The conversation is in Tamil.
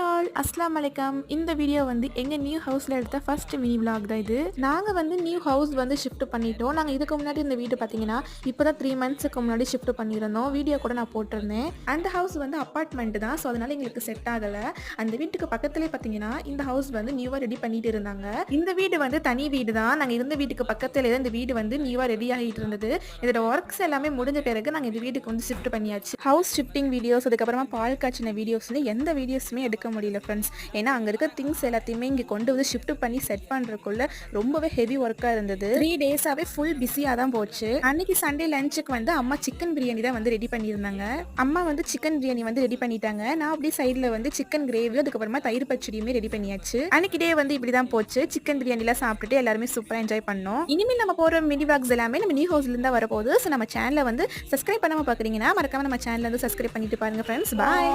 ஆல் அஸ்லாம் வலைக்கம். இந்த வீடியோ வந்து எங்கள் நியூ ஹவுஸில் எடுத்த ஃபர்ஸ்ட் மினி விலாக் தான் இது. நாங்கள் வந்து நியூ ஹவுஸ் வந்து ஷிஃப்ட் பண்ணிட்டோம். நாங்கள் இதுக்கு முன்னாடி இந்த வீடு பார்த்தீங்கன்னா இப்போ தான் 3 மந்த்ஸுக்கு முன்னாடி ஷிஃப்ட் பண்ணியிருந்தோம். வீடியோ கூட நான் போட்டிருந்தேன். அந்த ஹவுஸ் வந்து அப்பார்ட்மெண்ட் தான். ஸோ அதனால் எங்களுக்கு செட் ஆகலை. அந்த வீட்டுக்கு பக்கத்துலேயே பார்த்தீங்கன்னா இந்த ஹவுஸ் வந்து நியூவாக ரெடி பண்ணிட்டு இருந்தாங்க. இந்த வீடு வந்து தனி வீடு தான். நாங்கள் இருந்த வீட்டுக்கு பக்கத்துலேயே தான் இந்த வீடு வந்து நியூவாக ரெடி ஆகிட்டு இருந்தது. இதோட ஒர்க்ஸ் எல்லாமே முடிஞ்ச பிறகு நாங்கள் இந்த வீட்டுக்கு வந்து ஷிஃப்ட் பண்ணியாச்சு. ஹவுஸ் ஷிஃப்டிங் வீடியோஸ், அதுக்கப்புறமா பால் காய்ச்சின வீடியோஸ்னு எந்த வீடியோஸுமே எடுக்க முடியல ஃப்ரெண்ட்ஸ். ஏன்னா அங்கே இருக்க திங்ஸ் எல்லாத்தையுமே இங்கே கொண்டு வந்து ஷிஃப்ட் பண்ணி செட் பண்ணுறதுக்குள்ள ரொம்பவே ஹெவி ஒர்க்காக இருந்தது. 3 டேஸாகவே ஃபுல் பிஸியாக தான் போச்சு. அன்னைக்கு சண்டே லஞ்சுக்கு வந்து அம்மா சிக்கன் பிரியாணி தான் வந்து ரெடி பண்ணியிருந்தாங்க. அம்மா வந்து சிக்கன் பிரியாணி வந்து ரெடி பண்ணிட்டாங்க. நான் அப்படியே சைடில் வந்து சிக்கன் கிரேவி, அதுக்கப்புறமா தயிர் பச்சடியுமே ரெடி பண்ணியாச்சு. அன்னைக்கு டே வந்து இப்படி தான் போச்சு. சிக்கன் பிரியாணிலாம் சாப்பிட்டுட்டு எல்லாருமே சூப்பராக என்ஜாய் பண்ணோம். இனிமேல் நம்ம போகிற மினி விலாக்ஸ் எல்லாமே நம்ம நியூ ஹவுஸ்ல இருந்தா வரப்போகுது. ஸோ நம்ம சேனலை வந்து சப்ஸ்கிரைப் பண்ணாமல் பார்க்குறீங்கன்னா மறக்காம நம்ம சேனலை வந்து சப்ஸ்கிரைப் பண்ணிட்டு பாருங்க ஃப்ரெண்ட்ஸ். பாய்.